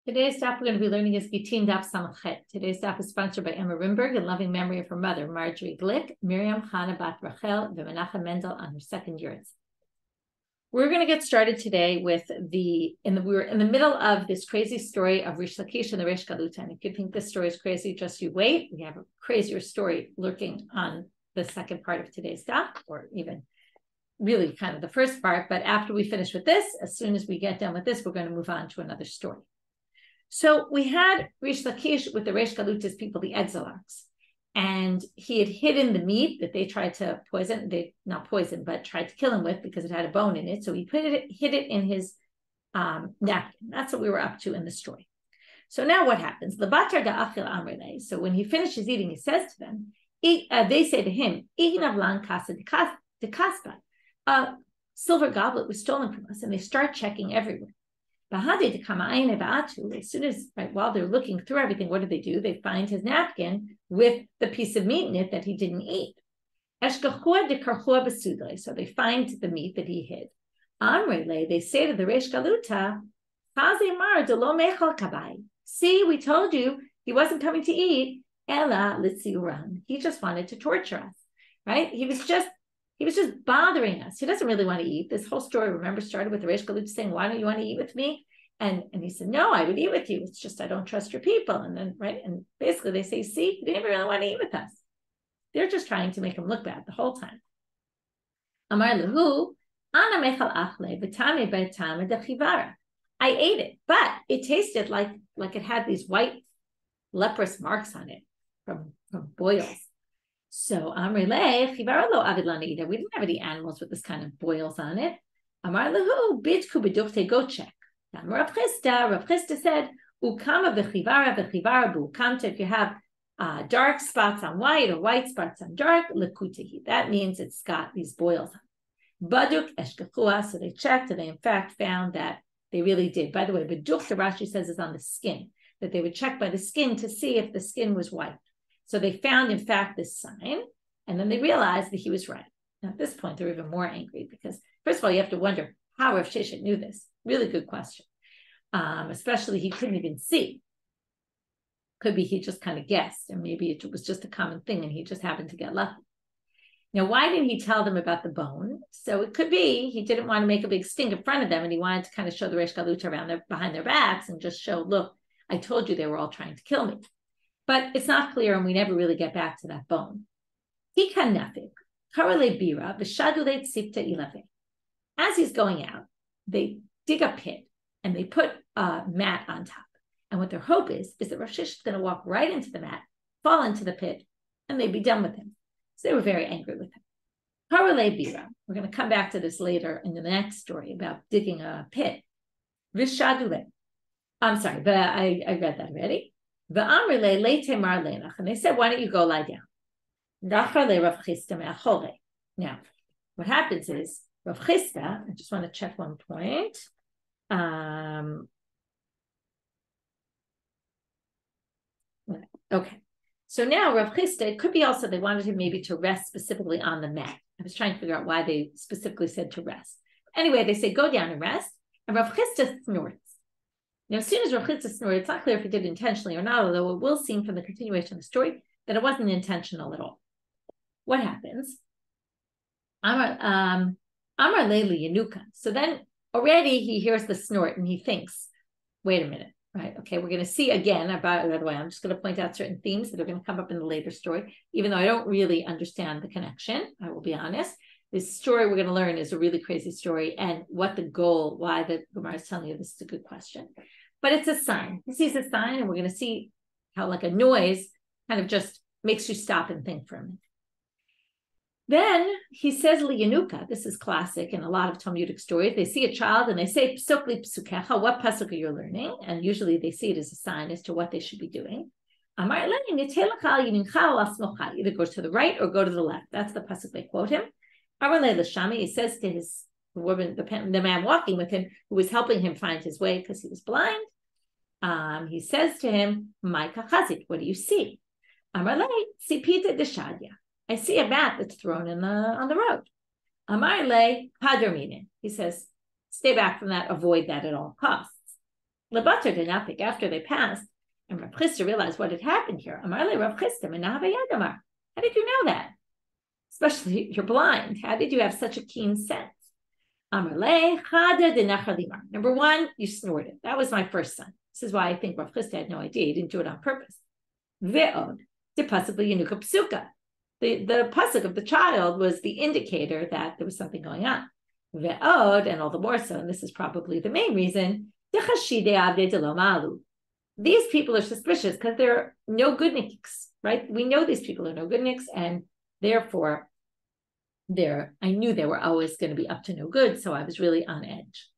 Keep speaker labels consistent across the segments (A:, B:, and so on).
A: Today's daf we're going to be learning is Gittin Daf Samachet. Today's daf is sponsored by Emma Rimberg in loving memory of her mother, Marjorie Glick, Miriam Chana Bat Rachel, and Menachem Mendel on her second year. We're going to get started today with we're in the middle of this crazy story of Rish Lakish and the Reish Galuta. And if you think this story is crazy, just you wait. We have a crazier story lurking on the second part of today's daf, or even really kind of the first part. But after we finish with this, as soon as we get done with this, we're going to move on to another story. So we had Rish Lakish with the Reish Galuta's people, the Exilarchs, and he had hidden the meat that they tried to poison. They not poison, but tried to kill him with because it had a bone in it. So he hid it in his napkin. That's what we were up to in the story. So now what happens? So when he finishes eating, he says to them, they say to him, a silver goblet was stolen from us, and they start checking everywhere. As soon as, while they're looking through everything, what do? They find his napkin with the piece of meat in it that he didn't eat. So they find the meat that he hid. They say to the Reish Galuta, see, we told you he wasn't coming to eat. He just wanted to torture us, right? He was just bothering us. He doesn't really want to eat. This whole story, remember, started with the Reish Galuta saying, why don't you want to eat with me? And he said, no, I would eat with you. It's just I don't trust your people. And then, and basically they say, see, you didn't even really want to eat with us. They're just trying to make him look bad the whole time. Amar lahu, ana mechal achle, v'tame b'tame dechivara. I ate it, but it tasted like it had these white leprous marks on it from boils. So Amri le chivara lo avid lana ida. We didn't have any animals with this kind of boils on it. Amar lahu bidku b'duchte, go check. Rav Chisda said, ukama v'chivara b'ukamta. If you have dark spots on white or white spots on dark, lekutahi. That means it's got these boils on. Baduk eshkachua. So they checked, and they in fact found that they really did. By the way, baduk, the Rashi says, is on the skin, that they would check by the skin to see if the skin was white. So they found, in fact, this sign, and then they realized that he was right. Now, at this point, they're even more angry because, first of all, you have to wonder how Rav Sheshet knew this. Really good question. Especially he couldn't even see. Could be he just kind of guessed, and maybe it was just a common thing, and he just happened to get lucky. Now, why didn't he tell them about the bone? So it could be he didn't want to make a big stink in front of them, and he wanted to kind of show the Reish Galuta behind their backs and just show, look, I told you they were all trying to kill me. But it's not clear, and we never really get back to that bone. As he's going out, they dig a pit, and they put a mat on top. And what their hope is that Rav Sheshet is going to walk right into the mat, fall into the pit, and they'd be done with him. So they were very angry with him. We're going to come back to this later in the next story about digging a pit. I'm sorry, but I read that already. And they said, why don't you go lie down? Now, what happens is, Rav Chisda, I just want to check one point. Okay. So now Rav Chisda, it could be also they wanted him maybe to rest specifically on the mat. I was trying to figure out why they specifically said to rest. Anyway, they say, go down and rest. And Rav Chisda snorts. Now, as soon as Rav Chisda snorted, it's not clear if he did it intentionally or not, although it will seem from the continuation of the story that it wasn't intentional at all. What happens? Amar Leili Yanuka. So then already he hears the snort and he thinks, wait a minute, right? Okay, we're going to see again about, by the way, I'm just going to point out certain themes that are going to come up in the later story, even though I don't really understand the connection, I will be honest. This story we're going to learn is a really crazy story, and what the goal, why the Gemara is telling you this is a good question. But it's a sign. He sees a sign, and we're going to see how like a noise kind of just makes you stop and think for a minute. Then he says liyanuka. This is classic in a lot of Talmudic stories. They see a child and they say psuk li psukecha. What pasuk are you learning? And usually they see it as a sign as to what they should be doing. Amar either goes to the right or go to the left. That's the pasuk they quote him. He says to his woman, the man walking with him, who was helping him find his way because he was blind. He says to him, Maika chazit, what do you see? Amar sipita deshadya. I see a mat that's thrown on the road. Amar le pader minin. He says, stay back from that, avoid that at all costs. Labatar did not think after they passed, and Rav Chisda realized what had happened here. Amar le Rav Chisda, how did you know that? Especially if you're blind. How did you have such a keen sense? Amar le chada de nachadimar. Number one, you snorted. That was my first son. This is why I think Rav Chisda had no idea. He didn't do it on purpose. Ve'od, de pasukli yenuka psuka. The pasuk of the child was the indicator that there was something going on. Ve'od, and all the more so, and this is probably the main reason, these people are suspicious because they're no goodniks, right? We know these people are no goodniks, and therefore, I knew they were always going to be up to no good, so I was really on edge.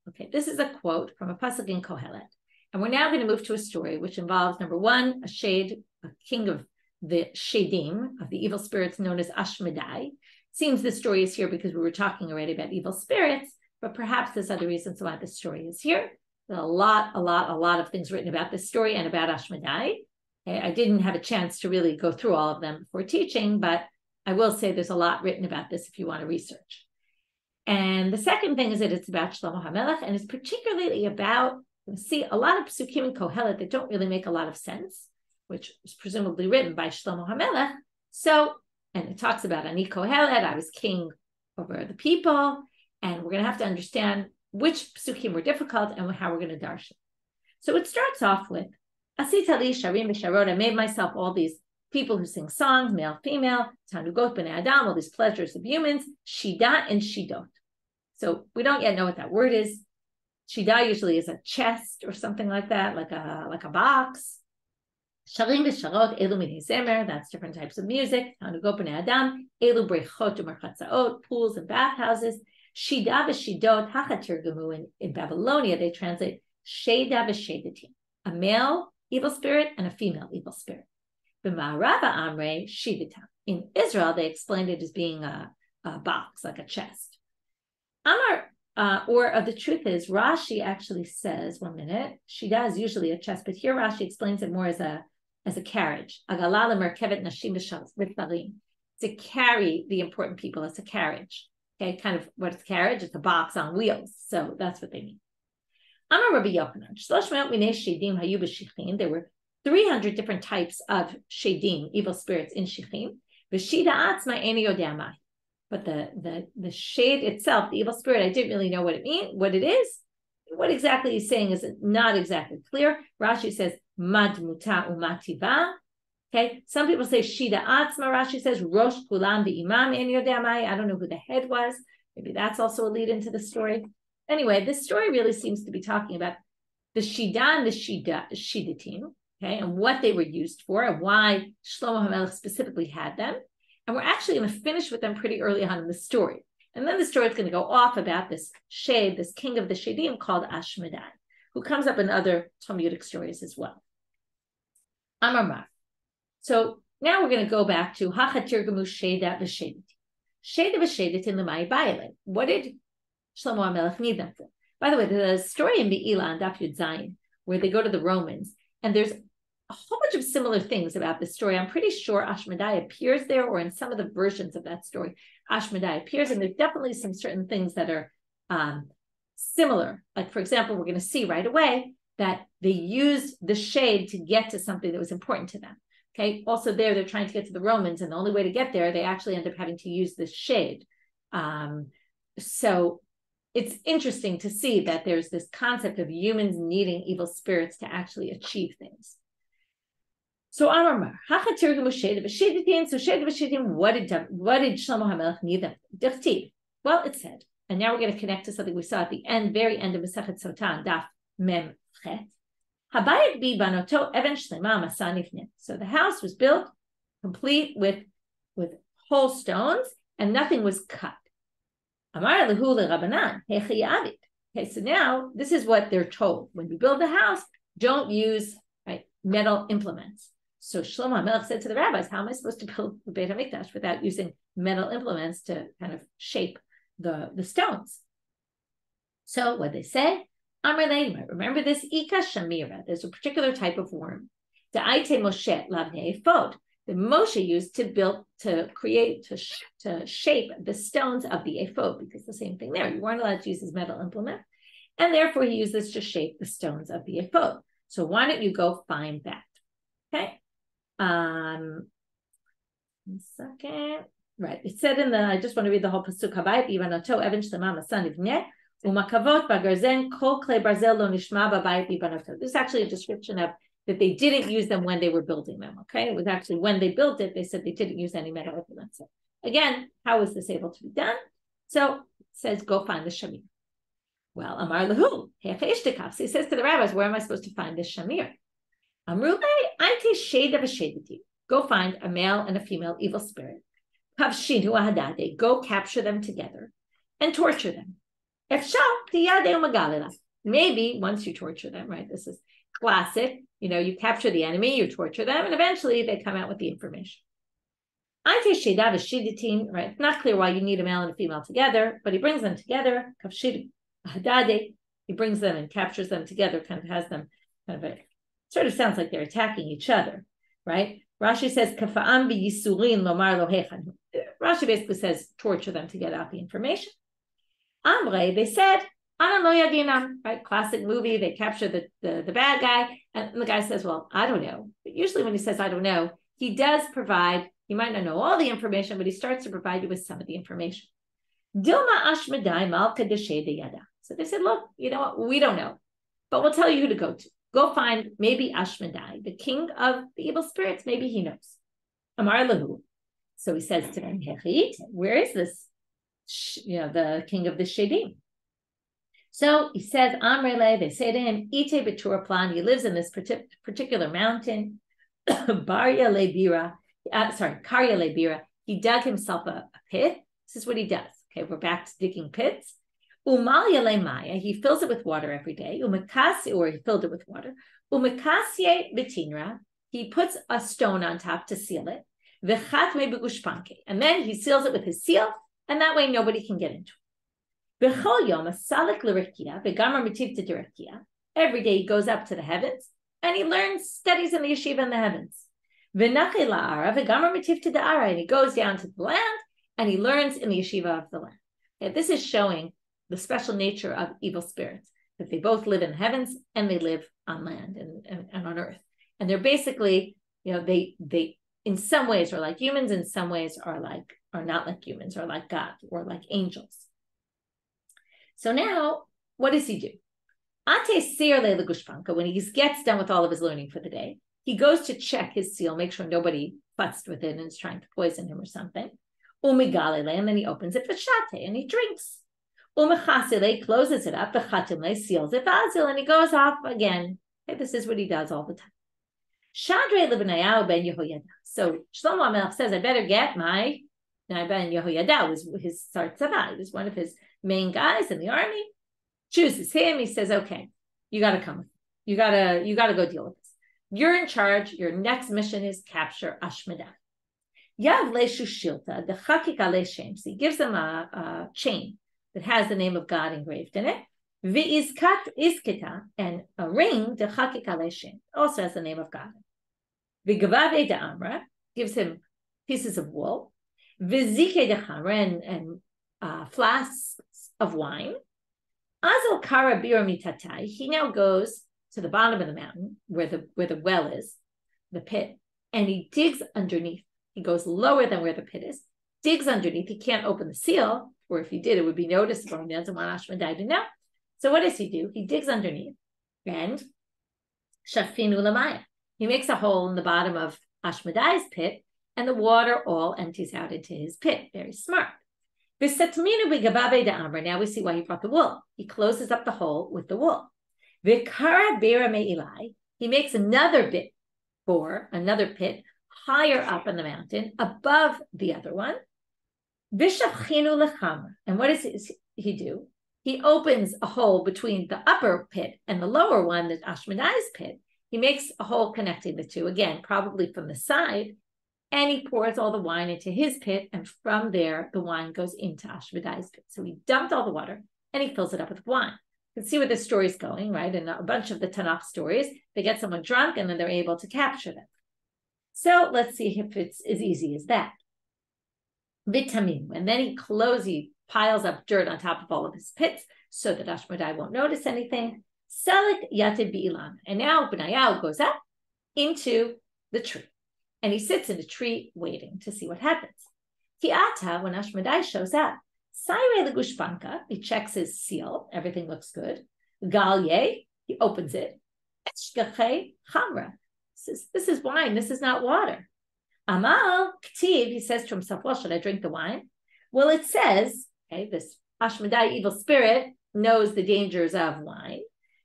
A: Okay, this is a quote from a pasuk in Kohelet. And we're now going to move to a story which involves, number one, a king of the Shedim, of the evil spirits known as Ashmedai. Seems the story is here because we were talking already about evil spirits, but perhaps there's other reasons why the story is here. There's a lot of things written about this story and about Ashmedai. I didn't have a chance to really go through all of them before teaching, but I will say there's a lot written about this if you want to research. And the second thing is that it's about Shlomo HaMelech, and it's particularly about, you see, a lot of psukim in Kohelet that don't really make a lot of sense, which was presumably written by Shlomo HaMelech. So, and it talks about Ani Kohelet, I was king over the people, and we're going to have to understand which psukim were difficult and how we're going to darshan. So it starts off with, Asita li sharim v'sharot, I made myself all these people who sing songs, male, female, tanugot b'nei adam, all these pleasures of humans, shida and shidot. So we don't yet know what that word is. Shida usually is a chest or something like that, like a box. Sharim v'sharot, elu minei zemer, that's different types of music. Tanugot b'nei adam, elu brechot u'merchatzaot, pools and bathhouses. Shida v'shidot, hachatirgamu, in Babylonia, they translate sheda v'shedatim, a male evil spirit and a female evil spirit. B'ma'arava amre shidatam. In Israel, they explained it as being a box, like a chest. The truth is, Rashi actually says, one minute, shida is usually a chest, but here Rashi explains it more as a carriage. Agala lemerkevet nashim v'tzarim. To carry the important people, it's a carriage. Okay, kind of what's carriage? It's a box on wheels. So that's what they mean. Amar Rabbi Yochanan, there were 300 different types of shedim, evil spirits in Shichim. But the shade itself, the evil spirit, I didn't really know what it is. What exactly he's saying is not exactly clear. Rashi says madmuta umativa. Okay, some people say shida atzma. Rashi says rosh kulam v'imam en yodea mai. I don't know who the head was. Maybe that's also a lead into the story. Anyway, this story really seems to be talking about the shida and the shidatim, okay, and what they were used for, and why Shlomo HaMelech specifically had them. And we're actually going to finish with them pretty early on in the story. And then the story is going to go off about this shade, this king of the shadim called Ashmedai, who comes up in other Talmudic stories as well. Amar Mar. So now we're going to go back to Hachatirgamu Sheda v'Shedatim. Sheda v'Shedatim l'mai ba'ile. What did Shlomo HaMelech need them for? By the way, there's a story in Be'ila on Daf Yud Zayin where they go to the Romans, and there's a whole bunch of similar things about this story. I'm pretty sure Ashmedai appears there, or in some of the versions of that story, Ashmedai appears, and there's definitely some certain things that are similar. Like, for example, we're going to see right away that they used the shade to get to something that was important to them. Okay. Also, they're trying to get to the Romans, and the only way to get there, they actually end up having to use this shade. So it's interesting to see that there's this concept of humans needing evil spirits to actually achieve things. So Amar, Hachatirgamu Sheda v'Shedatim. So Sheda v'Shedatim, what did Shlomo HaMelech need them? Dichtiv. Well, it said, and now we're going to connect to something we saw at the end, very end of Masechet Sotan, Daf Mem Chet. Habayit bi banoto even shlema masa nifnit. So the house was built complete with whole stones, and nothing was cut. Amar lehu leRabbanan hechi avit. Okay, so now this is what they're told: when you build the house, don't use metal implements. So Shlomo HaMelech said to the rabbis, "How am I supposed to build the Beit HaMikdash without using metal implements to kind of shape the stones?" So what they say? Remember this Ika Shamira. There's a particular type of worm. Da'ite Moshe Lavnei Ephod. that Moshe used to shape the stones of the ephod, because the same thing there. You weren't allowed to use his metal implement. And therefore he used this to shape the stones of the ephod. So why don't you go find that? Okay. 1 second. Right. It said I just want to read the whole pasuk. Habayit b'ibanoto even shlema masan ivneh umakavot bagarzen kol klei barzel lo nishma b'bayit b'ibanoto. This is actually a description of that they didn't use them when they were building them. Okay. It was actually when they built it, they said they didn't use any metal implements. So again, how is this able to be done? So it says, go find the shamir. Well, Amar Lahu, so he says to the rabbis, where am I supposed to find this shamir? Amru Ante Sheda v'Shedati. Go find a male and a female evil spirit. Kavshinu ahadade. Go capture them together and torture them. Maybe once you torture them, right? This is classic. You capture the enemy, you torture them, and eventually they come out with the information. Ante Sheda v'Shedatin, right? It's not clear why you need a male and a female together, but he brings them together. Kavshinu ahadade. He brings them and captures them together, kind of has them kind of sort of sounds like they're attacking each other, right? Rashi says, Kafa'am b'yisurin lomar lo hechanu. Rashi basically says, torture them to get out the information. Amre, they said, Ana lo yadinam, right? Classic movie, they capture the bad guy, and the guy says, well, I don't know. But usually when he says, I don't know, he does provide, he might not know all the information, but he starts to provide you with some of the information. Dilma ashmedai malka deshe yada. So they said, look, you know what? We don't know, but we'll tell you who to go to. Go find maybe Ashmedai, the king of the evil spirits. Maybe he knows. Amar lahu. So he says to them, where is this? The king of the Shedim. So he says, Amrele, they say to him, Ite Betura Plan, he lives in this particular mountain. Karya Lebira. He dug himself a pit. This is what he does. Okay, we're back to digging pits. Umalia Maya, he fills it with water every day. He filled it with water. Umikasye betinra, he puts a stone on top to seal it. V'chatme begushpanke, and then he seals it with his seal, and that way nobody can get into it. V'chol yom asalik l'rekia, v'gamar mitiv t'direkia. Every day he goes up to the heavens, and he studies in the yeshiva in the heavens. V'nachi la'ara, v'gamar mitiv t'da'ara, and he goes down to the land, and he learns in the yeshiva of the land. Okay, this is showing the special nature of evil spirits, that they both live in the heavens and they live on land and on earth. And they're basically, they in some ways are like humans, in some ways are not like humans, or like God, or like angels. So now, what does he do? When he gets done with all of his learning for the day, he goes to check his seal, make sure nobody futzed with it and is trying to poison him or something. And then he opens it, and he drinks. Closes it up, seals it, and he goes off again. Okay, this is what he does all the time. So Shlomo HaMelech says, I better get my Ben Yehoyada, was his Sartzava. He was one of his main guys in the army. Chooses him. He says, okay, you got to come with me. You got to go deal with this. You're in charge. Your next mission is capture Ashmedai. Yav Leshu Shilta, the Chakika Leshem. So he gives them a chain that has the name of God engraved in it. V'izkat iskita, and a ring, the Chakika Leshem, also has the name of God. V'gavave de Amra, gives him pieces of wool. V'zike de Chamra, and flasks of wine. Azal kara bir mitatai, he now goes to the bottom of the mountain where the well is, the pit, and he digs underneath. He goes lower than where the pit is, digs underneath. He can't open the seal, or if he did, it would be noticeable. He doesn't want Ashmedai to know. So what does he do? He digs underneath, and shafinu lamaya. He makes a hole in the bottom of Ashmedai's pit, and the water all empties out into his pit. Very smart. Now we see why he brought the wool. He closes up the hole with the wool. He makes another pit higher up in the mountain, above the other one. And what does he do? He opens a hole between the upper pit and the lower one, the Ashmedai's pit. He makes a hole connecting the two, again, probably from the side, and he pours all the wine into his pit, and from there, the wine goes into Ashmedai's pit. So he dumped all the water, and he fills it up with wine. You can see where the story's going, right? In a bunch of the Tanakh stories, they get someone drunk, and then they're able to capture them. So let's see if it's as easy as that. Vitamim, and then he piles up dirt on top of all of his pits so that Ashmedai won't notice anything. Selik Yatid Bi'ilan, and now Benayahu goes up into the tree, and he sits in the tree waiting to see what happens. Tiata, when Ashmedai shows up, Saire the Gushpanka, he checks his seal, everything looks good. Galye, he opens it. Eshgache Chamra, this is wine, this is not water. Amal Ktiv, he says to himself, well, should I drink the wine? Well, it says, okay, this Ashmedai evil spirit knows the dangers of wine.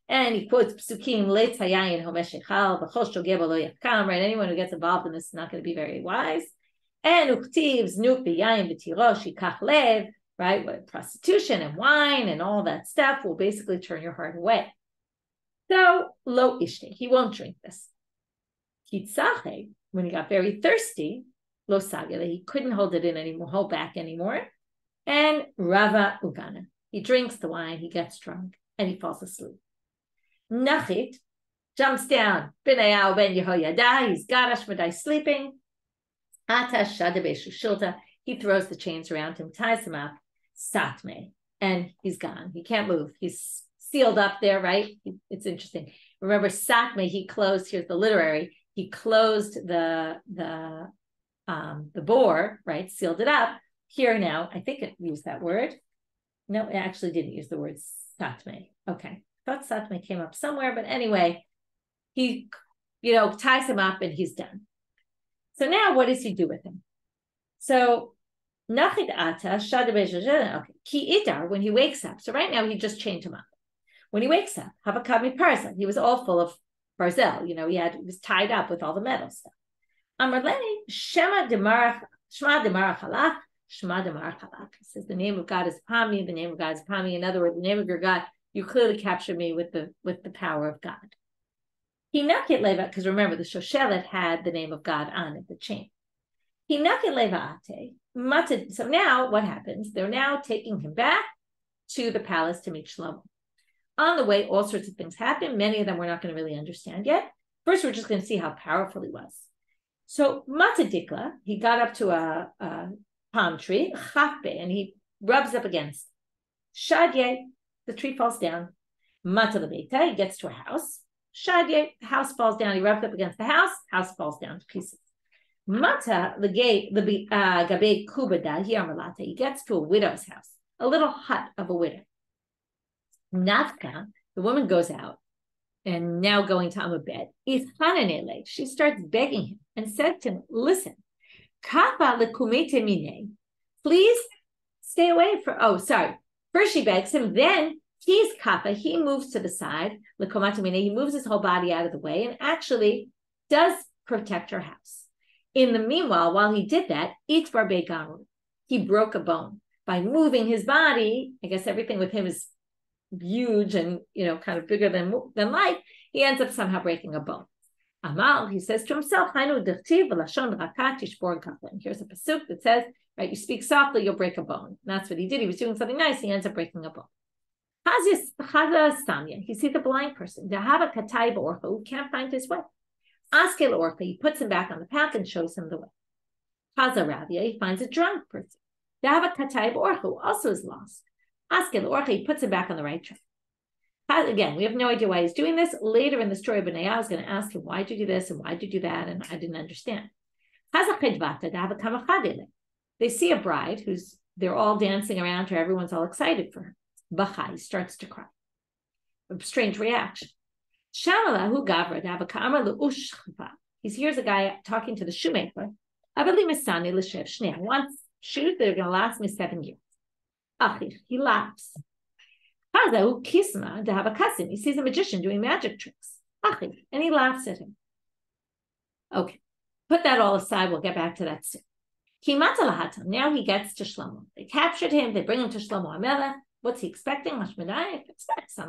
A: And he quotes Psukim, Leitz Hayayin Homeshechal, B'chol Shogeh Lo Yakam, right? Anyone who gets involved in this is not going to be very wise. And Uktiv, Znuk B'yayin B'tiro, Shikach Lev, right? What prostitution and wine and all that stuff will basically turn your heart away. So, Lo Ishte, he won't drink this. Kitzache, when he got very thirsty, Lo Sagele, he couldn't hold back anymore. And Rava Ugana, he drinks the wine, he gets drunk, and he falls asleep. Nachit jumps down. Benayahu ben Yehoyada. He's got Ashmedai sleeping. Atash Shadabe Shushilta. He throws the chains around him, ties him up. Satme, and he's gone. He can't move. He's sealed up there, right? It's interesting. Remember, Satme. He closed. Here's the literary. He closed the bore, right? Sealed it up. Here now, I think it used that word. No, it actually didn't use the word Satme. Okay. Thought Satme came up somewhere, but anyway, he, ties him up and he's done. So now what does he do with him? So, Nachid Ata, okay, Ki Idar, when he wakes up. So right now he just chained him up. When he wakes up, Havakami Parza, he was all full of barzel, he was tied up with all the metal stuff. Amarleni, Shema Demarach Halach, Shema Demarach Halach. He says, the name of God is upon me, the name of God is upon me. In other words, the name of your God, you clearly captured me with the power of God. He nakit leva, because remember, the shoshelet had the name of God on it, the chain. He nakit leva ate. So now what happens? They're now taking him back to the palace to meet Shlomo. On the way, all sorts of things happen. Many of them we're not going to really understand yet. First, we're just going to see how powerful he was. So Matadikla, he got up to a palm tree, Chafbe, and he rubs up against Shadye. The tree falls down. Mata Lebeta, he gets to a house. Shadye, the house falls down. He rubs up against the house falls down to pieces. Mata Gabe Kubada, he gets to a widow's house, a little hut of a widow. Navka, the woman goes out, and now going to Amabed, she starts begging him and said to him, listen, please stay away from, First she begs him, then he's kappa, he moves to the side, he moves his whole body out of the way and actually does protect her house. In the meanwhile, while he did that, he broke a bone. By moving his body, I guess everything with him is huge and, kind of bigger than life, he ends up somehow breaking a bone. Amal, he says to himself, here's a pasuk that says, right, you speak softly, you'll break a bone. And that's what he did. He was doing something nice, he ends up breaking a bone. He sees a blind person, who can't find his way. Askel Orcha, he puts him back on the path and shows him the way. Chazaravia, he finds a drunk person. Who also is lost. Askel Orcha, he puts him back on the right track. Again, we have no idea why he's doing this. Later in the story, Benayahu is going to ask him, why'd you do this and why'd you do that? And I didn't understand. They see a bride they're all dancing around her. Everyone's all excited for her. Bachai starts to cry. A strange reaction. He hears a guy talking to the shoemaker. Wants shoes that are going to last me 7 years. He laughs. He sees a magician doing magic tricks. And he laughs at him. Okay, put that all aside. We'll get back to that soon. Now he gets to Shlomo. They captured him. They bring him to Shlomo HaMelech. What's he expecting? Ashmedai expects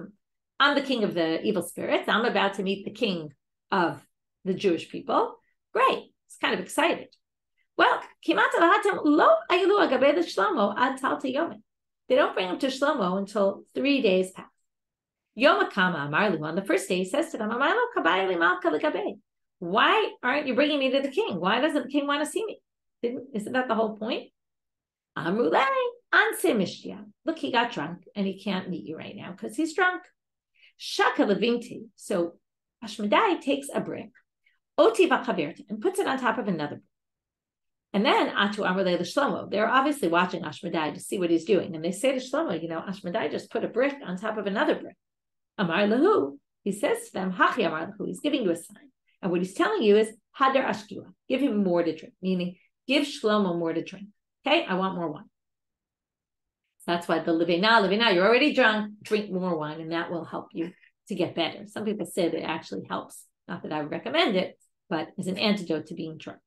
A: I'm the king of the evil spirits. I'm about to meet the king of the Jewish people. Great. He's kind of excited. Well, they don't bring him to Shlomo until 3 days pass. On the first day, he says to them, why aren't you bringing me to the king? Why doesn't the king want to see me? Isn't that the whole point? Amrulei anse mishya. Look, he got drunk and he can't meet you right now because he's drunk. Shaka levinti. So Ashmedai takes a brick, oti v'chaverta, and puts it on top of another brick. And then Atu Amrulei l'Shlomo. They're obviously watching Ashmedai to see what he's doing. And they say to Shlomo, Ashmedai just put a brick on top of another brick. Amar lahu. He says to them, Hachi Amar lahu. He's giving you a sign. And what he's telling you is, Hadar ashkiwa. Give him more to drink, meaning give Shlomo more to drink. Okay, I want more wine. So that's why the Levina, you're already drunk, drink more wine, and that will help you to get better. Some people say that it actually helps. Not that I would recommend it, but as an antidote to being drunk.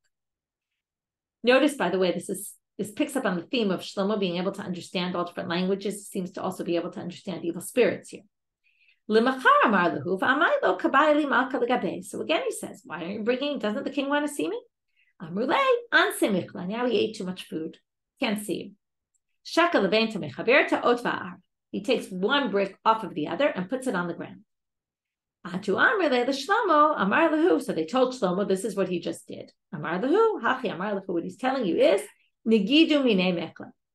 A: Notice, by the way, this picks up on the theme of Shlomo being able to understand all different languages. Seems to also be able to understand evil spirits here. So again, he says, why aren't you bringing? Doesn't the king want to see me? Now he ate too much food. Can't see him. He takes one brick off of the other and puts it on the ground. So they told Shlomo, this is what he just did. What he's telling you is,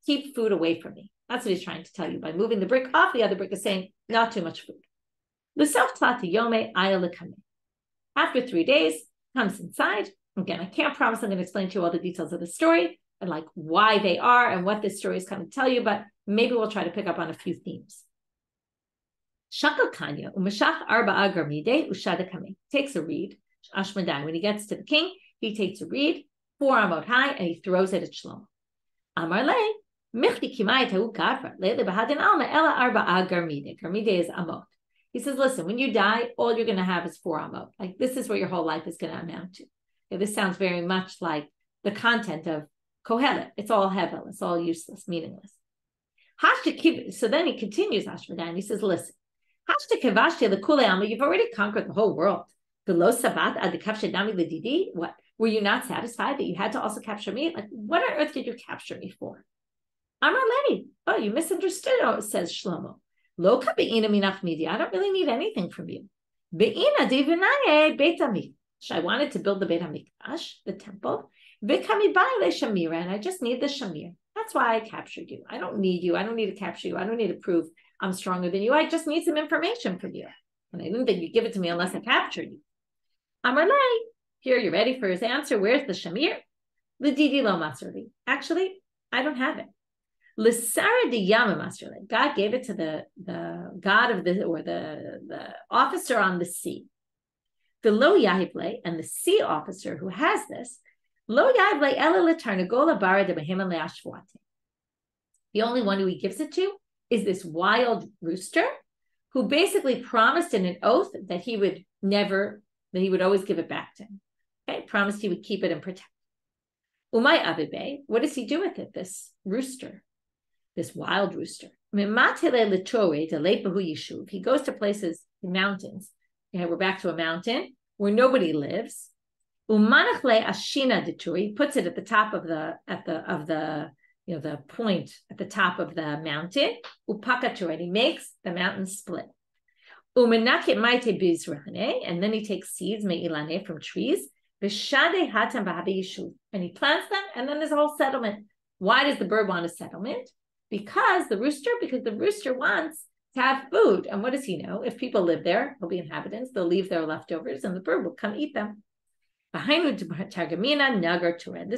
A: keep food away from me. That's what he's trying to tell you. By moving the brick off, the other brick is saying, not too much food. After 3 days, comes inside. Again, I can't promise I'm going to explain to you all the details of the story and like why they are and what this story is going to tell you, but maybe we'll try to pick up on a few themes. Takes a reed. Ashmedai, when he gets to the king, he takes a reed, 4 amot high, and he throws it at Shlomo. Amar le, michti kimai tahu gafra, lately bahadin alma ela arba'a garmide. Garmide is amot. He says, listen, when you die, all you're going to have is 4 amot. Like this is what your whole life is going to amount to. This sounds very much like the content of Kohelet. It's all hevel. It's all useless, meaningless. So then he continues, Ashmedai, and he says, listen, you've already conquered the whole world. What? Were you not satisfied that you had to also capture me? Like, what on earth did you capture me for? Amar Lei. Oh, you misunderstood, says Shlomo. I don't really need anything from you. I wanted to build the Beit HaMikdash, the temple, and I just need the Shamir. That's why I captured you. I don't need you. I don't need to capture you. I don't need to prove I'm stronger than you. I just need some information from you. And I didn't think you'd give it to me unless I captured you. Amar Lei. Here, you're ready for his answer. Where's the Shamir? L'didi lo masrli. Actually, I don't have it. L'sara di yama masrli. God gave it to the god of the officer on the sea. The lo yahible, and the sea officer who has this, lo yahible ela l'tarnagola bara de beheman le'ashvuate. The only one who he gives it to is this wild rooster who basically promised in an oath that he would always give it back to him. Okay, promised he would keep it and protect it. Umay abibe, what does he do with it, this rooster, this wild rooster? He goes to places, mountains. We're back to a mountain where nobody lives. He puts it at the top of the point at the top of the mountain. And he makes the mountain split. And then he takes seeds from trees. And he plants them, and then there's a whole settlement. Why does the bird want a settlement? Because the rooster wants to have food. And what does he know? If people live there, there'll be inhabitants, they'll leave their leftovers, and the bird will come eat them. This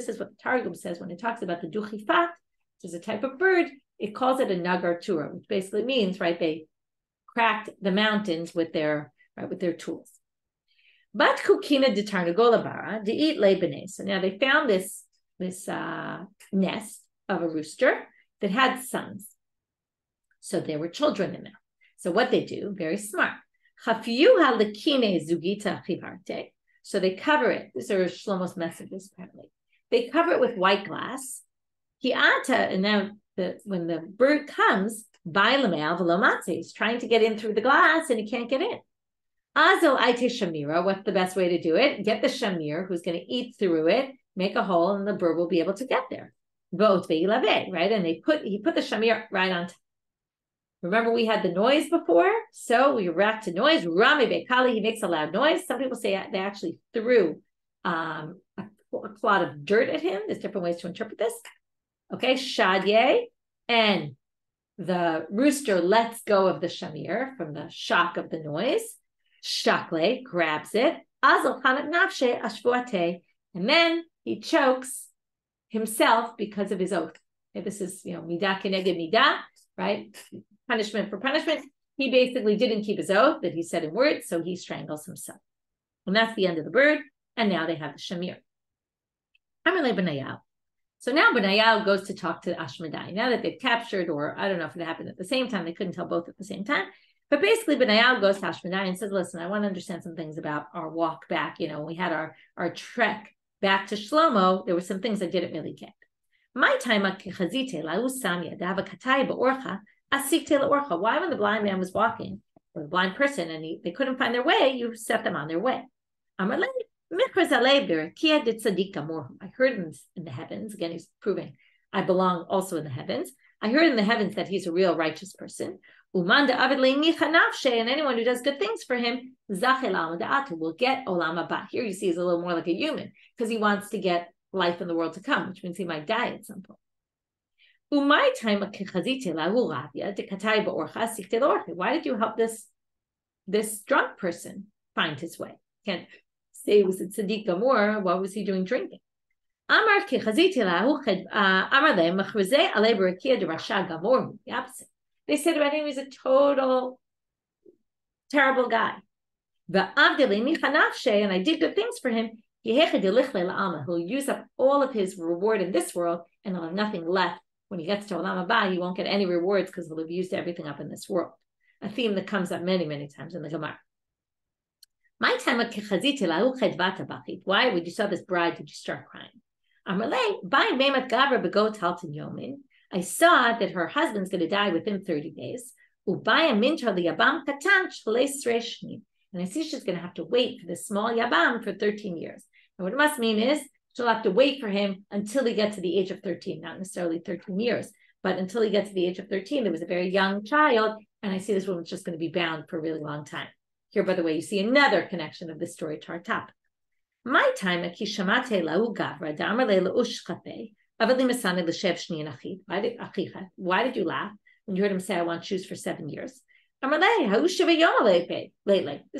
A: is what the Targum says when it talks about the duchifat, which is a type of bird. It calls it a nagar tura, which basically means, right, they cracked the mountains with their tools. But kukina de tarnagola bara de eat lebene. So now they found this nest of a rooster that had sons. So there were children in there. So what they do, very smart. So they cover it. These are Shlomo's messages, apparently. They cover it with white glass. And now when the bird comes, he's trying to get in through the glass and he can't get in. Azel aite shamira, what's the best way to do it? Get the shamir who's going to eat through it, make a hole, and the bird will be able to get there. Right? And he put the shamir right on top. Remember, we had the noise before, so we react to noise. Rami Bekali, he makes a loud noise. Some people say they actually threw a clod of dirt at him. There's different ways to interpret this. Okay, Shadye, and the rooster lets go of the shamir from the shock of the noise. Shakle grabs it. Azal chanat nafshe ashvuate, and then he chokes himself because of his oath. Okay, this is midah keneged midah, right? Punishment for punishment. He basically didn't keep his oath that he said in words, so he strangles himself. And that's the end of the bird. And now they have the shamir. Amalei Benayal. So now Benayal goes to talk to Ashmedai. Now that they've captured, or I don't know if it happened at the same time, they couldn't tell both at the same time. But basically, Benayal goes to Ashmedai and says, listen, I want to understand some things about our walk back. When we had our trek back to Shlomo, there were some things I didn't really get. My time why when the blind man was walking, or the blind person, and they couldn't find their way, you set them on their way. I heard in the heavens, again, he's proving I belong also in the heavens. I heard in the heavens that he's a real righteous person. And anyone who does good things for him will get olam haba. Here you see he's a little more like a human, because he wants to get life in the world to come, which means he might die at some point. Why did you help this drunk person find his way? Can't say it was a tzaddik gamor. What was he doing drinking? The opposite. They said about him he was a total terrible guy. And I did good things for him. He'll use up all of his reward in this world, and he'll have nothing left. When he gets to Olam Haba, he won't get any rewards because he'll have used everything up in this world. A theme that comes up many, many times in the Gemara. My time at why, when you saw this bride, did you start crying? I saw that her husband's going to die within 30 days. And I see she's going to have to wait for this small Yabam for 13 years. And what it must mean is she'll have to wait for him until he gets to the age of 13, not necessarily 13 years, but until he gets to the age of 13, there was a very young child, and I see this woman's just going to be bound for a really long time. Here, by the way, you see another connection of this story to our topic. My time, why did you laugh when you heard him say, I want shoes for 7 years? This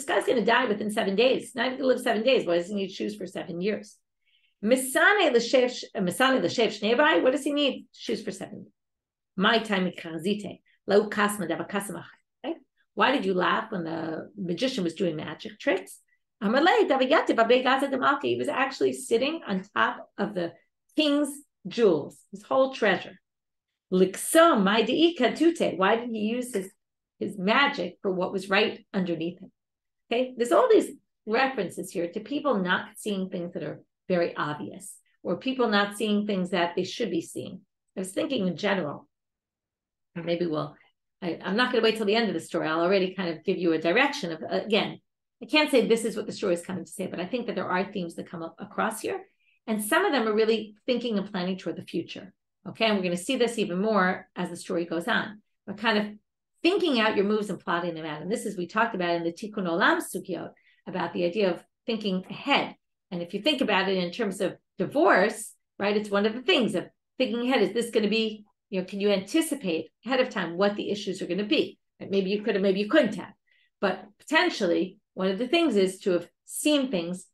A: guy's going to die within 7 days. Not even to live 7 days. Why does he need shoes for 7 years? What does he need? Shoes for 7 years. My time, why did you laugh when the magician was doing magic tricks? He was actually sitting on top of the king's jewels, his whole treasure. Why did he use his magic for what was right underneath him? Okay, there's all these references here to people not seeing things that are very obvious, or people not seeing things that they should be seeing. I was thinking in general, and maybe I'm not going to wait till the end of the story. I'll already kind of give you a direction of, again, I can't say this is what the story is coming to say, but I think that there are themes that come across here. And some of them are really thinking and planning toward the future. Okay, and we're going to see this even more as the story goes on. We're kind of thinking out your moves and plotting them out. And this is, we talked about in the Tikkun Olam Sugyot, about the idea of thinking ahead. And if you think about it in terms of divorce, right, it's one of the things of thinking ahead. Is this going to be, can you anticipate ahead of time what the issues are going to be? Right? Maybe you could have, maybe you couldn't have. But potentially, one of the things is to have seen things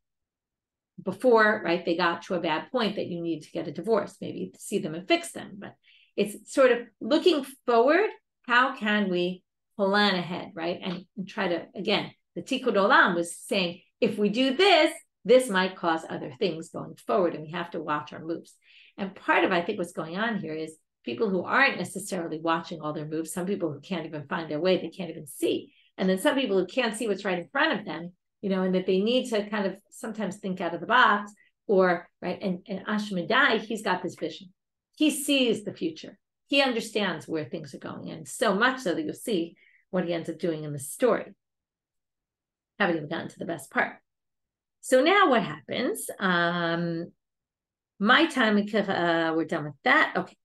A: before, right, they got to a bad point that you need to get a divorce, maybe to see them and fix them. But it's sort of looking forward. How can we plan ahead, right? And try to, again, the Tikkun Olam was saying, if we do this, this might cause other things going forward, and we have to watch our moves. And part of, I think, what's going on here is people who aren't necessarily watching all their moves, some people who can't even find their way, they can't even see. And then some people who can't see what's right in front of them, and that they need to kind of sometimes think out of the box, or, right, and Ashmedai, he's got this vision. He sees the future. He understands where things are going, and so much so that you'll see what he ends up doing in the story. Haven't even gotten to the best part. So now what happens? My time, we're done with that. Okay.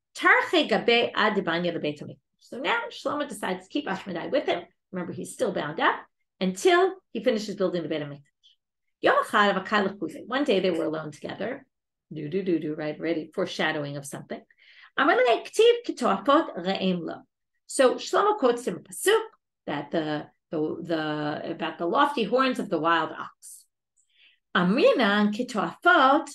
A: So now Shlomo decides to keep Ashmedai with him. Remember, he's still bound up until he finishes building the Beit HaMikdash. One day they were alone together. Right? Ready, foreshadowing of something. So Shlomo quotes him a pasuk that about the lofty horns of the wild ox. Amrinan kitoafot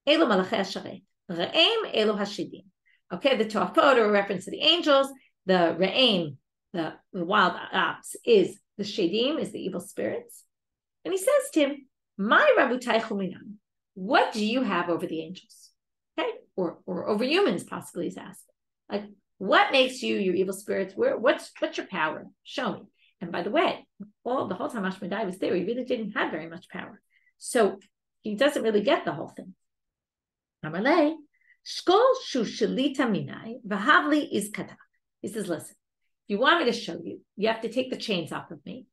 A: elu malachei hasharet, re'em elu hashidim. Okay, the toafot are a reference to the angels. The re'em, the wild ox, is the shadim, is the evil spirits. And he says to him, "My rabutai chuminan, what do you have over the angels? Okay, or over humans, possibly." He's asked, like, what makes you your evil spirits? What's your power? Show me. And by the way, the whole time Ashmedai was there, he really didn't have very much power. So he doesn't really get the whole thing. Amalei, shkol shu shalita minai, v'havli is kata. He says, listen, if you want me to show you, you have to take the chains off of me,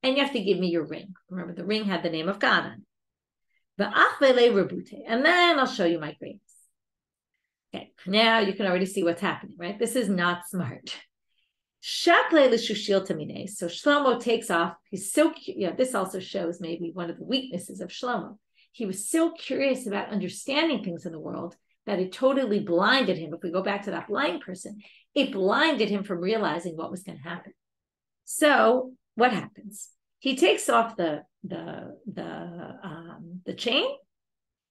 A: and you have to give me your ring. Remember, the ring had the name of God on it. And then I'll show you my greatness. Okay, now you can already see what's happening, right? This is not smart. So Shlomo takes off. He's so, this also shows maybe one of the weaknesses of Shlomo. He was so curious about understanding things in the world that it totally blinded him. If we go back to that blind person, it blinded him from realizing what was going to happen. So what happens? He takes off the chain,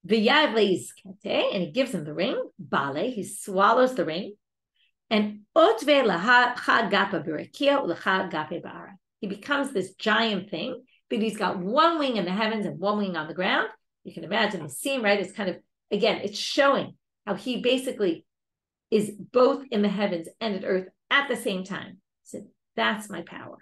A: and he gives him the ring. Bale, he swallows the ring. And he becomes this giant thing, but he's got one wing in the heavens and one wing on the ground. You can imagine the scene, right? It's kind of, again, it's showing how he basically is both in the heavens and at earth at the same time. So that's my power.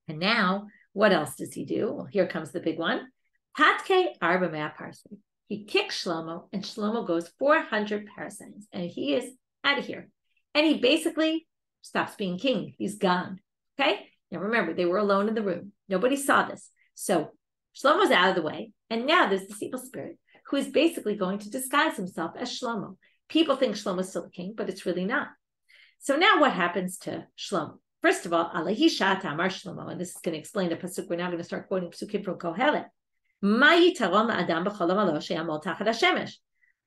A: And now, what else does he do? Well, here comes the big one. Patke arba mea parsi. He kicks Shlomo, and Shlomo goes 400 parasangs, and he is out of here. And he basically stops being king. He's gone. Okay? Now remember, they were alone in the room. Nobody saw this. So Shlomo's out of the way, and now there's this evil spirit who is basically going to disguise himself as Shlomo. People think Shlomo's still the king, but it's really not. So now what happens to Shlomo? First of all, Alahi Shata Amar Shlomo, and this is going to explain the pasuk. We're now going to start quoting pasukim from Kohelet.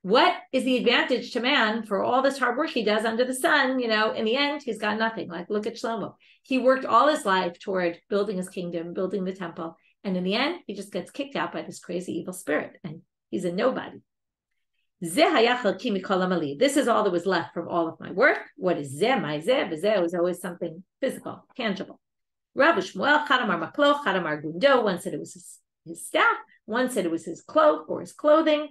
A: What is the advantage to man for all this hard work he does under the sun? In the end, he's got nothing. Like, look at Shlomo. He worked all his life toward building his kingdom, building the temple. And in the end, he just gets kicked out by this crazy evil spirit. And he's a nobody. This is all that was left from all of my work. What is zeh? My zeh? Zeh was always something physical, tangible. Rabbi Shmuel, Chadamar Makloch, Chadamar Gundo. One said it was his staff. One said it was his cloak or his clothing.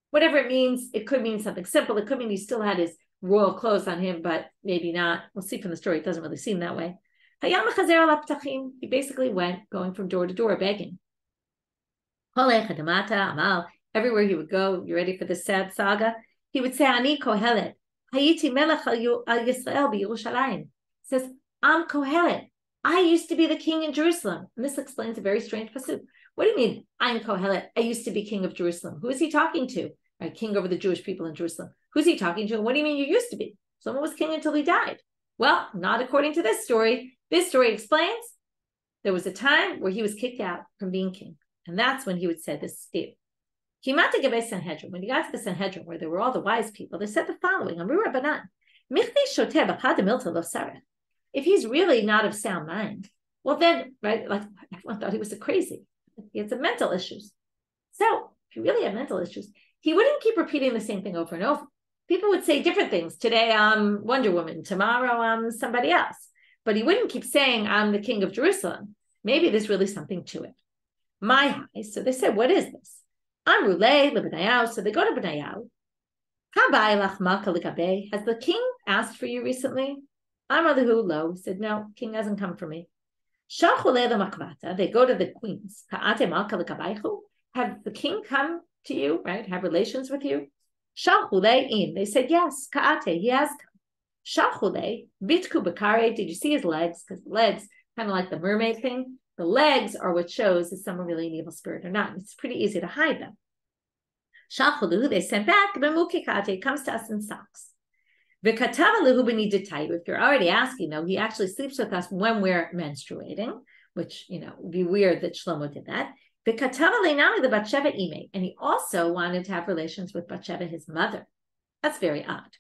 A: Whatever it means, it could mean something simple. It could mean he still had his royal clothes on him, but maybe not. We'll see from the story. It doesn't really seem that way. He basically went going from door to door begging. Everywhere he would go, you ready for this sad saga? He would say, Ani Kohelet. Hayiti melech al Yisrael b'Yerushalayim. He says, I'm Kohelet. I used to be the king in Jerusalem. And this explains a very strange pasuk. What do you mean, I'm Kohelet? I used to be king of Jerusalem. Who is he talking to? Right, king over the Jewish people in Jerusalem. Who's he talking to? And what do you mean you used to be? Someone was king until he died. Well, not according to this story. This story explains there was a time where he was kicked out from being king. And that's when he would say this statement. When he got to the Sanhedrin, where there were all the wise people, they said the following: Rabbanit, if he's really not of sound mind, well then, right, like everyone thought he was crazy. He had some mental issues. So if he really had mental issues, he wouldn't keep repeating the same thing over and over. People would say different things. Today I'm Wonder Woman, tomorrow I'm somebody else. But he wouldn't keep saying I'm the king of Jerusalem. Maybe there's really something to it. My high. So they said, what is this? I'm Rulei Lebenayahu. So they go to Benayahu. Has the king asked for you recently? I'm Alihu Lo. He said, no, king hasn't come for me. They go to the queens. Have the king come to you, right? Have relations with you? They said, yes, he has come. Did you see his legs? Because the legs, kind of like the mermaid thing, the legs are what shows is someone really an evil spirit or not. It's pretty easy to hide them. They sent back, he comes to us in socks. If you're already asking, though, he actually sleeps with us when we're menstruating, which, would be weird that Shlomo did that. And he also wanted to have relations with Batsheva, his mother. That's very odd.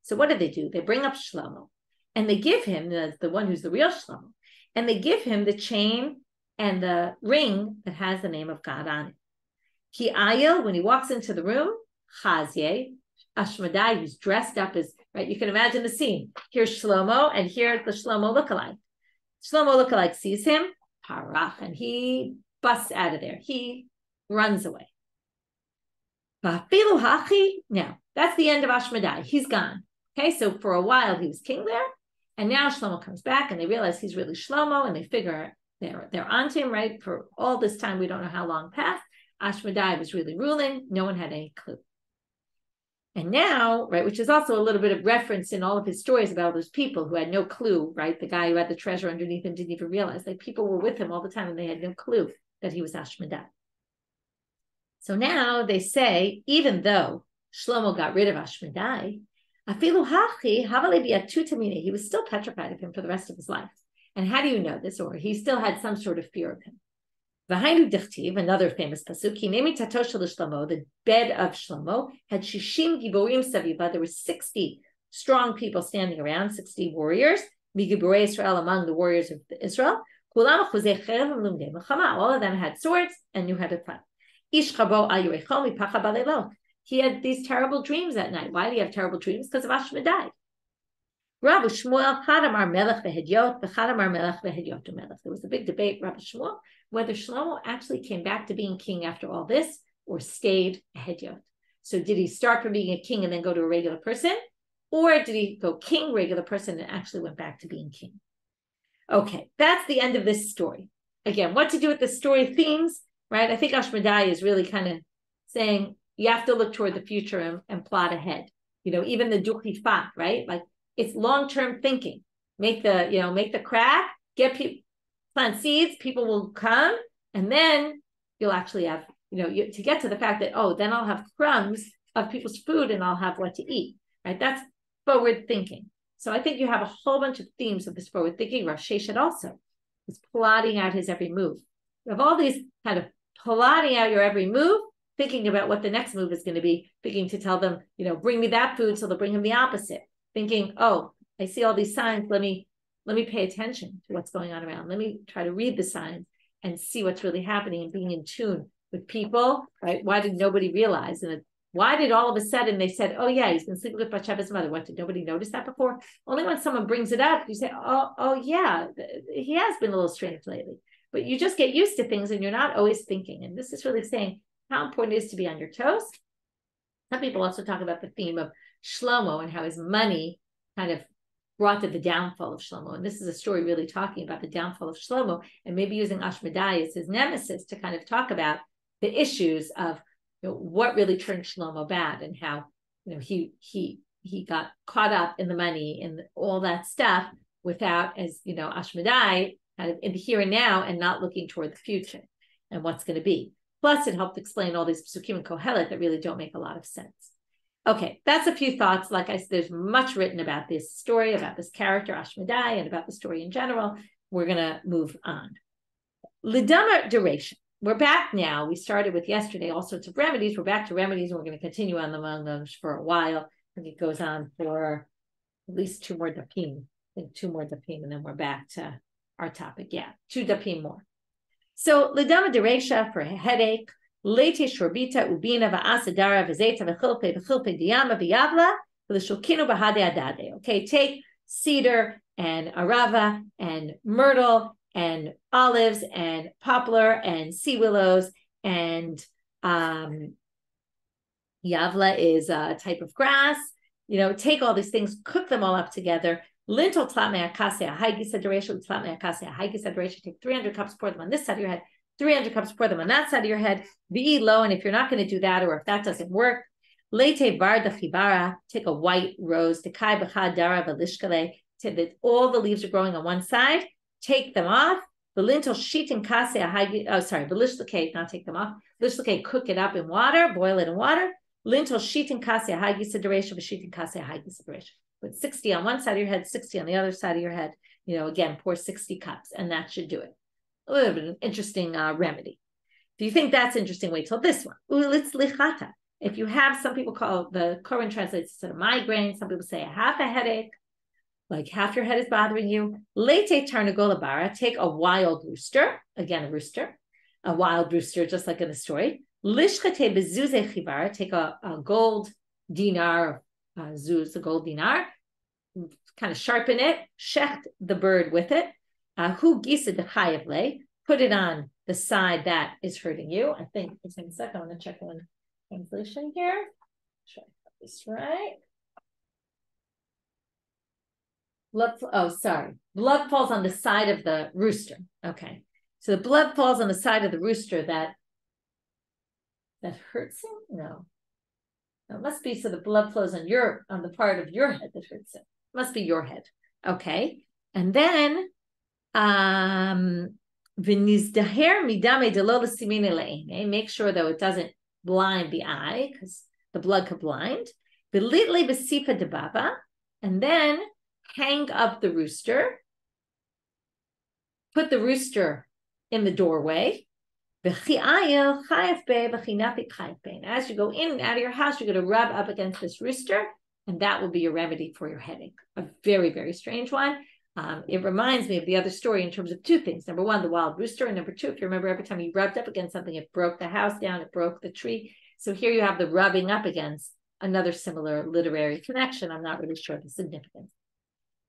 A: So what do? They bring up Shlomo, and they give him, the one who's the real Shlomo, and they give him the chain and the ring that has the name of God on it. Ki ayil, when he walks into the room, Chazye, Ashmedai, who's dressed up as, right, you can imagine the scene. Here's Shlomo, and here's the Shlomo lookalike. Shlomo lookalike sees him, parach, and he busts out of there. He runs away. Now, that's the end of Ashmedai. He's gone. Okay, so for a while he was king there, and now Shlomo comes back, and they realize he's really Shlomo, and they figure they're onto him, right? For all this time, we don't know how long passed. Ashmedai was really ruling. No one had any clue. And now, right, which is also a little bit of reference in all of his stories about all those people who had no clue, right? The guy who had the treasure underneath him didn't even realize. Like, people were with him all the time and they had no clue that he was Ashmedai. So now they say, even though Shlomo got rid of Ashmedai, he was still petrified of him for the rest of his life. And how do you know this? Or he still had some sort of fear of him. Another famous pasuk, the bed of Shlomo had shishim giborim saviva. There were 60 strong people standing around, 60 warriors, migiborei Israel, among the warriors of Israel. All of them had swords and knew how to fight. He had these terrible dreams at night. Why did he have terrible dreams? Because of Ashmedai. Rabbi Shmuel, Chadamar Melech v'Hedyot, v'Chadamar Melech v'Hedyot Melech. There was a big debate, Rabbi Shmuel, whether Shlomo actually came back to being king after all this or stayed a Hedyot. So did he start from being a king and then go to a regular person? Or did he go king, regular person, and actually went back to being king? Okay, that's the end of this story. Again, what to do with the story themes, right? I think Ashmedai is really kind of saying you have to look toward the future and plot ahead. Even the Duchifat, right? Like, it's long-term thinking. Make the crack, plant seeds, people will come, and then you'll actually have, to get to the fact that, then I'll have crumbs of people's food and I'll have what to eat, right? That's forward thinking. So I think you have a whole bunch of themes of this forward thinking. Rav Sheshet also is plotting out his every move. You have all these kind of plotting out your every move, thinking about what the next move is going to be, thinking to tell them, bring me that food, so they'll bring him the opposite. Thinking, I see all these signs. Let me pay attention to what's going on around. Let me try to read the signs and see what's really happening and being in tune with people, right? Why did nobody realize? And why did all of a sudden they said, oh yeah, he's been sleeping with Bathsheba's mother? What, did nobody notice that before? Only when someone brings it up, you say, oh yeah, he has been a little strange lately. But you just get used to things and you're not always thinking. And this is really saying how important it is to be on your toes. Some people also talk about the theme of Shlomo and how his money kind of brought to the downfall of Shlomo. And this is a story really talking about the downfall of Shlomo and maybe using Ashmedai as his nemesis to kind of talk about the issues of what really turned Shlomo bad and how he got caught up in the money and all that stuff without, as Ashmedai, kind of in the here and now and not looking toward the future and what's going to be. Plus, it helped explain all these psukim and kohelet that really don't make a lot of sense. Okay, that's a few thoughts. Like I said, there's much written about this story, about this character, Ashmedai, and about the story in general. We're going to move on. Lidama duration. We're back now. We started with yesterday all sorts of remedies. We're back to remedies, and we're going to continue on among them for a while. I think it goes on for at least 2 more dapim. I think 2 more dapim, and then we're back to our topic. Yeah, 2 dapim more. So lidama duration for a headache. Lete shorbita ubina va'asadara v'zeta v'chilpe diyama v'yavla v'lishulkinu b'hade adade. Okay, take cedar and arava and myrtle and olives and poplar and sea willows and yavla is a type of grass. Take all these things, cook them all up together. Lintel tlat me'akaseh haigis adoration, tlat me'akaseh haigis adoration. Take 300 cups, pour them on this side of your head. 300 cups, pour them on that side of your head. Be low, and if you're not going to do that, or if that doesn't work, lete varda chibara, take a white rose, tekai b'chad dara v'lishkale, that all the leaves are growing on one side, take them off, The lintel sheet and kase, Belishlake, not take them off. Belishlake, cook it up in water, boil it in water. Lintel sheet and kase, hagi sideration, sheet and kase, hagi sideration. Put 60 on one side of your head, 60 on the other side of your head. Again, pour 60 cups, and that should do it. A little bit of an interesting remedy. If you think that's interesting, wait till this one. Ulitz lichata. If you have, some people call, the Koran translates it a migraine. Some people say half a headache, like half your head is bothering you. Lete tarnagola bara, take a wild rooster, again, a wild rooster, just like in the story. Lishchate bezuze chivara, take a gold dinar, zuz, a gold dinar, kind of sharpen it, shecht the bird with it. Hu gisa de chayavle, put it on the side that is hurting you. I think, just a second, I want to check one translation here. Try this right. Blood falls on the side of the rooster. Okay. So the blood falls on the side of the rooster that hurts him? No. It must be so the blood flows on the part of your head that hurts him. It must be your head. Okay. And then make sure though it doesn't blind the eye, because the blood could blind. And then hang up the rooster. Put the rooster in the doorway. As you go in and out of your house, you're going to rub up against this rooster, and that will be your remedy for your headache. A very, very strange one. It reminds me of the other story in terms of two things. Number one, the wild rooster. And number two, if you remember, every time you rubbed up against something, it broke the house down, it broke the tree. So here you have the rubbing up against, another similar literary connection. I'm not really sure the significance.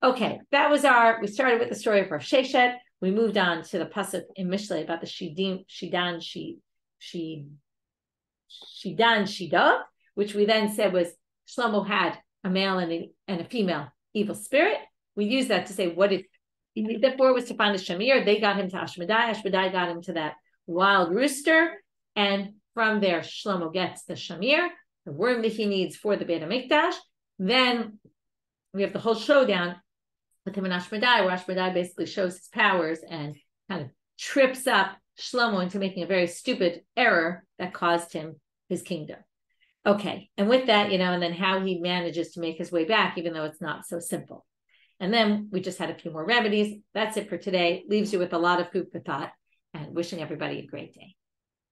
A: Okay, that was we started with the story of Rav Sheshet. We moved on to the pasuk in Mishlei about the Shidan Shida, which we then said was Shlomo had a male and a female evil spirit. We used that to say what he needed for was to find a shamir. They got him to Ashmedai. Ashmedai got him to that wild rooster. And from there, Shlomo gets the shamir, the worm that he needs for the Beit HaMikdash. Then we have the whole showdown with him and Ashmedai, where Ashmedai basically shows his powers and kind of trips up Shlomo into making a very stupid error that caused him his kingdom. Okay, and with that, and then how he manages to make his way back, even though it's not so simple. And then we just had a few more remedies. That's it for today. Leaves you with a lot of food for thought, and wishing everybody a great day.